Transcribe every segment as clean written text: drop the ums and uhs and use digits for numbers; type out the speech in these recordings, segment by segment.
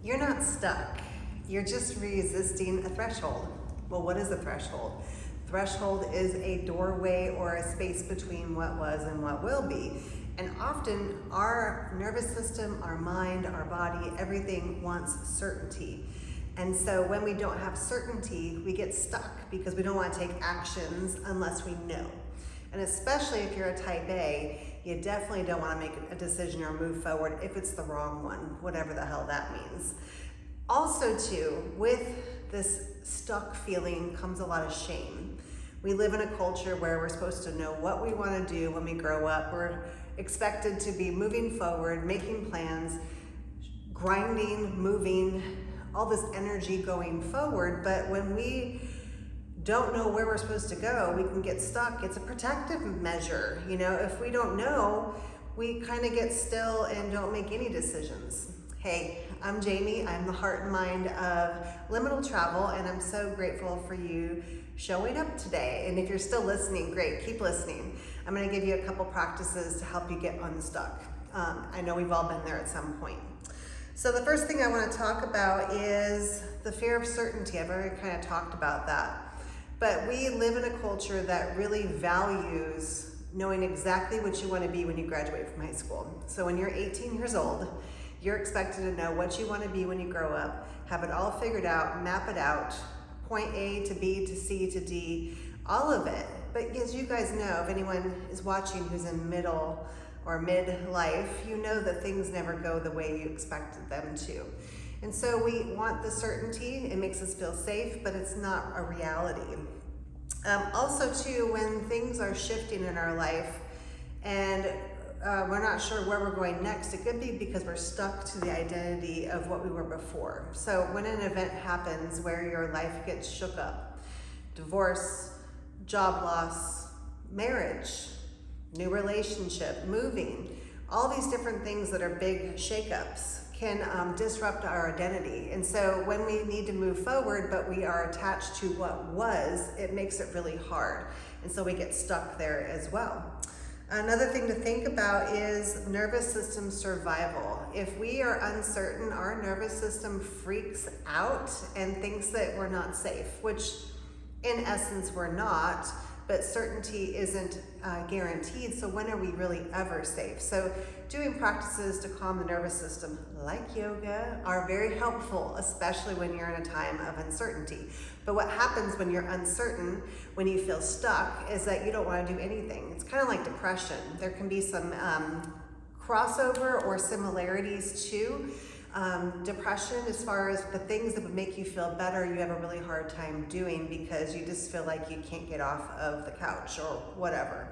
You're not stuck. You're just resisting a threshold. Well, what is a threshold? Threshold is a doorway or a space between what was and what will be. And often our nervous system, our mind, our body, everything wants certainty. And so when we don't have certainty, we get stuck because we don't want to take actions unless we know. And especially if you're a type A, you definitely don't want to make a decision or move forward if it's the wrong one, whatever the hell that means. Also too, with this stuck feeling comes a lot of shame. We live in a culture where we're supposed to know what we want to do when we grow up. We're expected to be moving forward, making plans, grinding, moving, all this energy going forward. But when we don't know where we're supposed to go, we can get stuck. It's a protective measure. You know, if we don't know, we kind of get still and don't make any decisions. Hey, I'm Jamie. I'm the heart and mind of Liminal Travel, and I'm so grateful for you showing up today. And if you're still listening, great, keep listening. I'm going to give you a couple practices to help you get unstuck. I know we've all been there at some point. So the first thing I want to talk about is the fear of certainty. I've already kind of talked about that. But we live in a culture that really values knowing exactly what you want to be when you graduate from high school. So when you're 18 years old, you're expected to know what you want to be when you grow up, have it all figured out, map it out, point A to B to C to D, all of it. But as you guys know, if anyone is watching who's in middle or midlife, you know that things never go the way you expected them to. And so we want the certainty. It makes us feel safe, but it's not a reality. Also too, when things are shifting in our life and we're not sure where we're going next, it could be because we're stuck to the identity of what we were before. So when an event happens where your life gets shook up, divorce, job loss, marriage, new relationship, moving, all these different things that are big shakeups can disrupt our identity. And so when we need to move forward, but we are attached to what was, it makes it really hard. And so we get stuck there as well. Another thing to think about is nervous system survival. If we are uncertain, our nervous system freaks out and thinks that we're not safe, which in essence we're not, but certainty isn't guaranteed. So when are we really ever safe? So doing practices to calm the nervous system, like yoga, are very helpful, especially when you're in a time of uncertainty. But what happens when you're uncertain, when you feel stuck, is that you don't want to do anything. It's kind of like depression. There can be some crossover or similarities to depression as far as the things that would make you feel better, you have a really hard time doing because you just feel like you can't get off of the couch or whatever.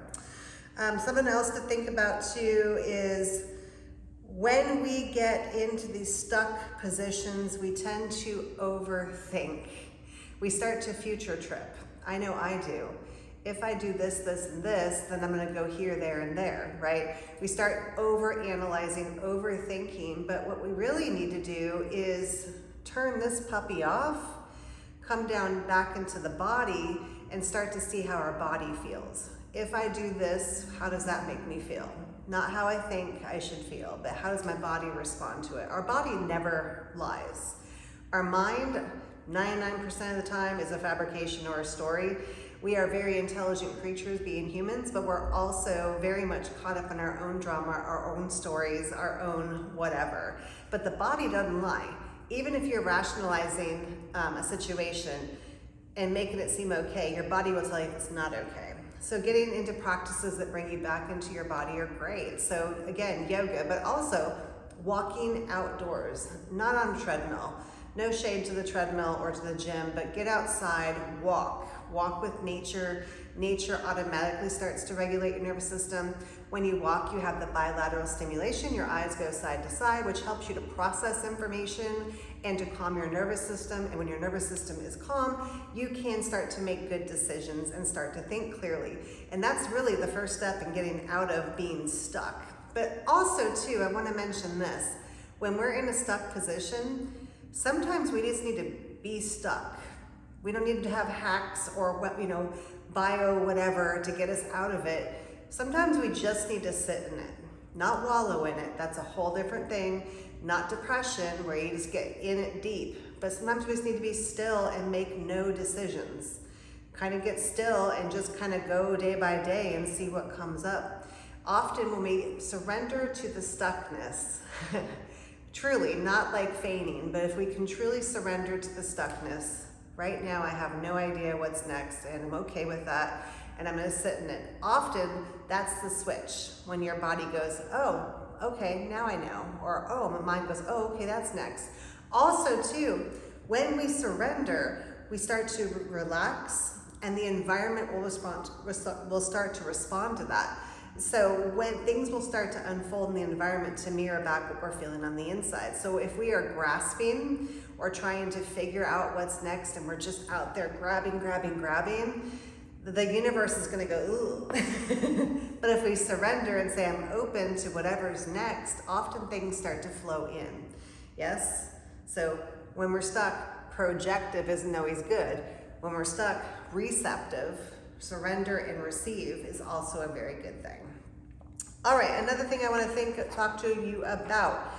Something else to think about too is when we get into these stuck positions, we tend to overthink. We start to future trip. I know I do. If I do this, this, and this, then I'm gonna go here, there, and there, right? We start over-analyzing, overthinking, but what we really need to do is turn this puppy off, come down back into the body, and start to see how our body feels. If I do this, how does that make me feel? Not how I think I should feel, but how does my body respond to it? Our body never lies. Our mind, 99% of the time, is a fabrication or a story. We are very intelligent creatures being humans, but we're also very much caught up in our own drama, our own stories, our own whatever. But the body doesn't lie. Even if you're rationalizing a situation and making it seem okay, your body will tell you it's not okay. So getting into practices that bring you back into your body are great. So again, yoga, but also walking outdoors, not on a treadmill. No shade to the treadmill or to the gym, but get outside, walk with nature. Nature automatically starts to regulate your nervous system. When you walk, you have the bilateral stimulation. Your eyes go side to side, which helps you to process information and to calm your nervous system. And when your nervous system is calm, you can start to make good decisions and start to think clearly. And that's really the first step in getting out of being stuck. But also too, I want to mention this. When we're in a stuck position, sometimes we just need to be stuck. We don't need to have hacks or bio whatever to get us out of it. Sometimes we just need to sit in it, not wallow in it. That's a whole different thing. not depression where you just get in it deep, but sometimes we just need to be still and make no decisions. Kind of get still and just kind of go day by day and see what comes up. Often when we surrender to the stuckness, truly, not like feigning, but if we can truly surrender to the stuckness, right now I have no idea what's next and I'm okay with that and I'm gonna sit in it. Often that's the switch when your body goes, oh, okay, now I know. Or, oh, my mind goes, oh, okay, that's next. Also too, when we surrender, we start to relax and the environment will start to respond to that. So when things will start to unfold in the environment to mirror back what we're feeling on the inside. So if we are grasping or trying to figure out what's next and we're just out there grabbing, the universe is gonna go, ooh. But if we surrender and say, I'm open to whatever's next, often things start to flow in, yes? So when we're stuck, projective isn't always good. When we're stuck, receptive, surrender and receive is also a very good thing. All right, another thing I want to talk to you about.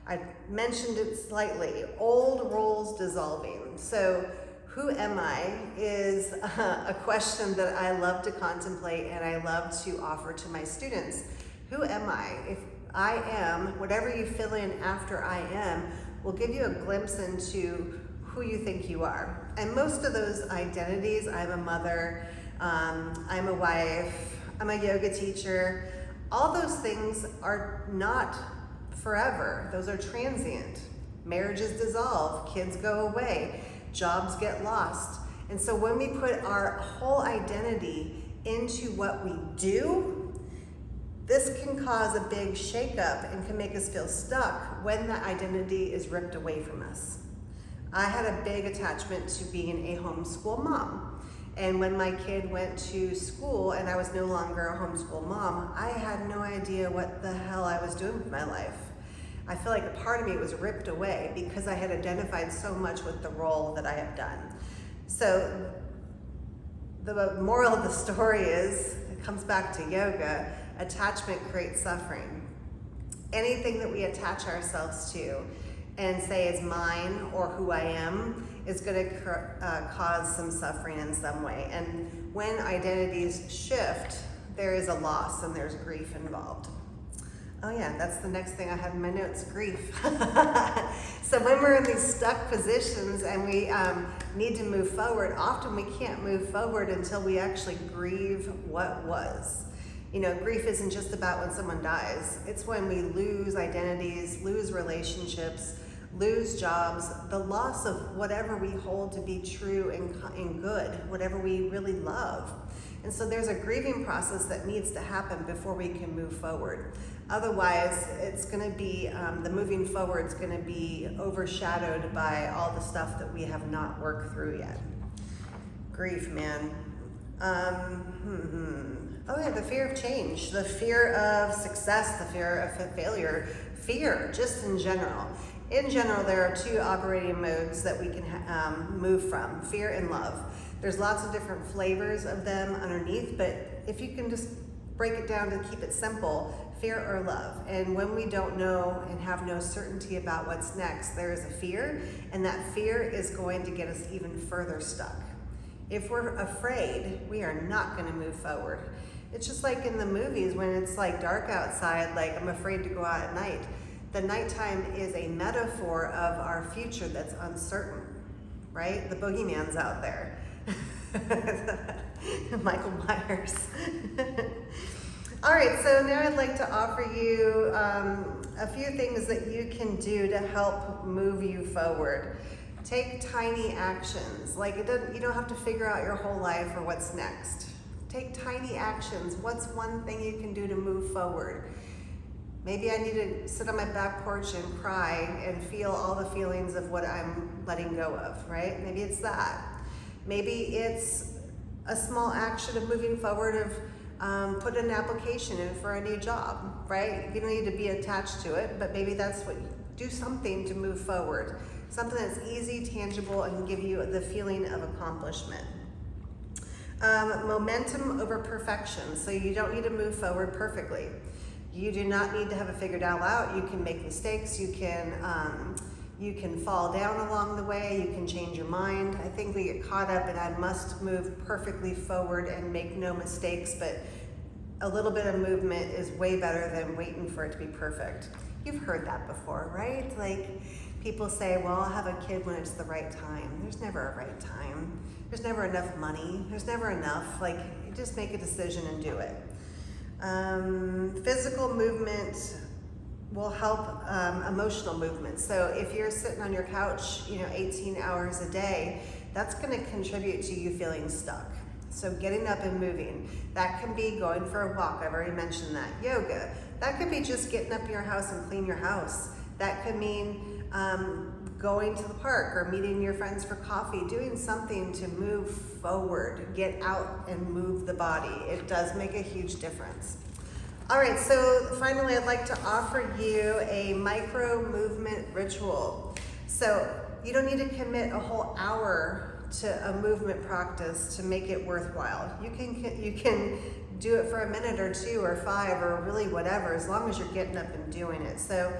I mentioned it slightly, old roles dissolving. So who am I is a question that I love to contemplate and I love to offer to my students. Who am I? If I am, whatever you fill in after I am, will give you a glimpse into who you think you are. And most of those identities, I'm a mother, I'm a wife, I'm a yoga teacher, all those things are not forever. Those are transient. Marriages dissolve, kids go away, jobs get lost. And so when we put our whole identity into what we do, this can cause a big shakeup and can make us feel stuck when that identity is ripped away from us. I had a big attachment to being a homeschool mom. And when my kid went to school and I was no longer a homeschool mom, I had no idea what the hell I was doing with my life. I feel like a part of me was ripped away because I had identified so much with the role that I have done. So the moral of the story is, it comes back to yoga, attachment creates suffering. Anything that we attach ourselves to and say is mine or who I am is going to cause some suffering in some way. And when identities shift, there is a loss and there's grief involved. Oh yeah, that's the next thing I have in my notes, grief. So when we're in these stuck positions and we need to move forward, often we can't move forward until we actually grieve what was. You know, grief isn't just about when someone dies. It's when we lose identities, lose relationships, lose jobs, the loss of whatever we hold to be true and good, whatever we really love. And so there's a grieving process that needs to happen before we can move forward. Otherwise, it's going to be, the moving forward is going to be overshadowed by all the stuff that we have not worked through yet. Grief, man. Oh yeah, the fear of change, the fear of success, the fear of failure, fear just in general. In general, there are two operating modes that we can move from, fear and love. There's lots of different flavors of them underneath, but if you can just break it down to keep it simple, fear or love. And when we don't know and have no certainty about what's next, there is a fear, and that fear is going to get us even further stuck. If we're afraid, we are not going to move forward. It's just like in the movies when it's like dark outside, like I'm afraid to go out at night. The nighttime is a metaphor of our future that's uncertain, right? The boogeyman's out there. Michael Myers. All right, so now I'd like to offer you a few things that you can do to help move you forward. Take tiny actions. Like you don't have to figure out your whole life or what's next. Take tiny actions. What's one thing you can do to move forward? Maybe I need to sit on my back porch and cry and feel all the feelings of what I'm letting go of, right? Maybe it's that. Maybe it's a small action of moving forward of put an application in for a new job, right? You don't need to be attached to it, but maybe that's what, do something to move forward. Something that's easy, tangible, and can give you the feeling of accomplishment. Momentum over perfection. So you don't need to move forward perfectly. You do not need to have it figured out. You can make mistakes. You can fall down along the way. You can change your mind. I think we get caught up in I must move perfectly forward and make no mistakes, but a little bit of movement is way better than waiting for it to be perfect. You've heard that before, right? Like people say, well, I'll have a kid when it's the right time. There's never a right time. There's never enough money. There's never enough. Like, you just make a decision and do it. Physical movement will help emotional movement. So if you're sitting on your couch, 18 hours a day, that's going to contribute to you feeling stuck. So getting up and moving, that can be going for a walk. I've already mentioned that. Yoga, that could be just getting up in your house and clean your house. That could mean going to the park or meeting your friends for coffee, doing something to move forward, get out and move the body. It does make a huge difference. All right, so finally I'd like to offer you a micro movement ritual. So you don't need to commit a whole hour to a movement practice to make it worthwhile. You can do it for a minute or 2 or 5 or really whatever, as long as you're getting up and doing it. So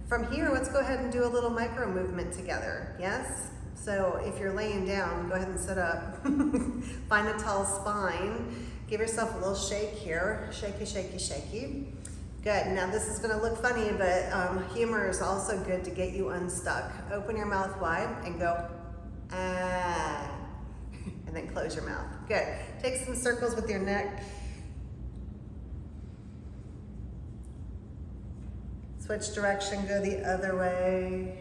from here, let's go ahead and do a little micro movement together, yes? So if you're laying down, go ahead and sit up. Find a tall spine. Give yourself a little shake here. Shaky, shaky, shaky. Good, now this is gonna look funny, but humor is also good to get you unstuck. Open your mouth wide and go, ah, and then close your mouth. Good, take some circles with your neck. Switch direction, go the other way.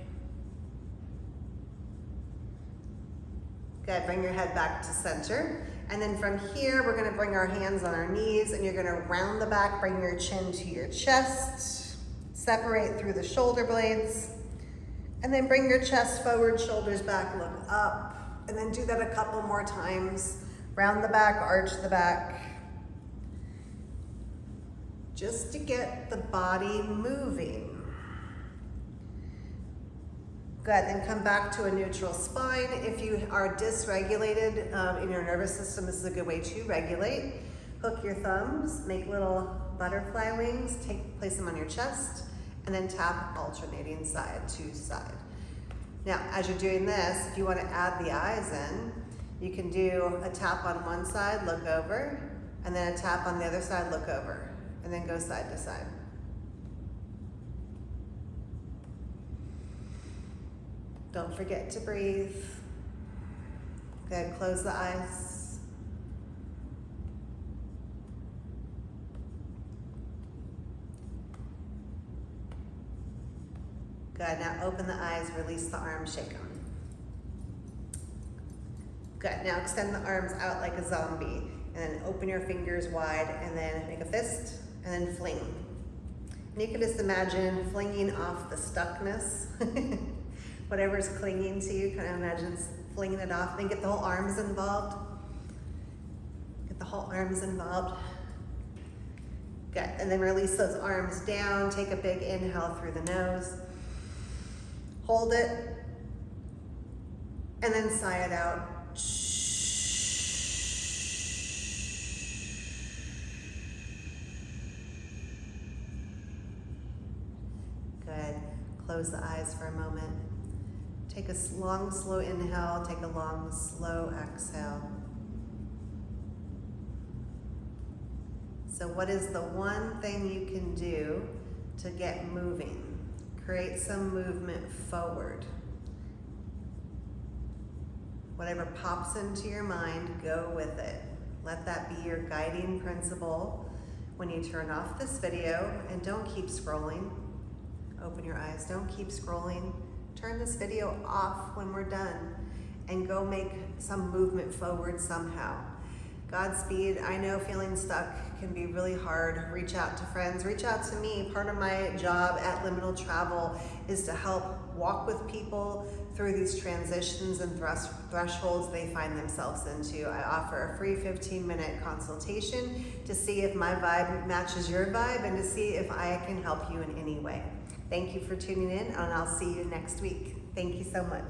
Good, bring your head back to center. And then from here, we're gonna bring our hands on our knees and you're gonna round the back, bring your chin to your chest, separate through the shoulder blades, and then bring your chest forward, shoulders back, look up, and then do that a couple more times. Round the back, arch the back. Just to get the body moving. Good, then come back to a neutral spine. If you are dysregulated in your nervous system, this is a good way to regulate. Hook your thumbs, make little butterfly wings, place them on your chest, and then tap alternating side to side. Now, as you're doing this, if you want to add the eyes in, you can do a tap on one side, look over, and then a tap on the other side, look over, and then go side to side. Don't forget to breathe. Good, close the eyes. Good, now open the eyes, release the arms, shake them. Good, now extend the arms out like a zombie, and then open your fingers wide, and then make a fist, and then fling. And you can just imagine flinging off the stuckness. Whatever's clinging to you, kind of imagine flinging it off. Then get the whole arms involved. Get the whole arms involved. Good, and then release those arms down. Take a big inhale through the nose. Hold it, and then sigh it out. Good, close the eyes for a moment. Take a long, slow inhale, take a long, slow exhale. So what is the one thing you can do to get moving? Create some movement forward. Whatever pops into your mind, go with it. Let that be your guiding principle when you turn off this video, and don't keep scrolling. Open your eyes, don't keep scrolling. Turn this video off when we're done and go make some movement forward somehow. Godspeed. I know feeling stuck can be really hard. Reach out to friends, reach out to me. Part of my job at Liminal Travel is to help walk with people through these transitions and thresholds they find themselves into. I offer a free 15-minute consultation to see if my vibe matches your vibe and to see if I can help you in any way. Thank you for tuning in, and I'll see you next week. Thank you so much.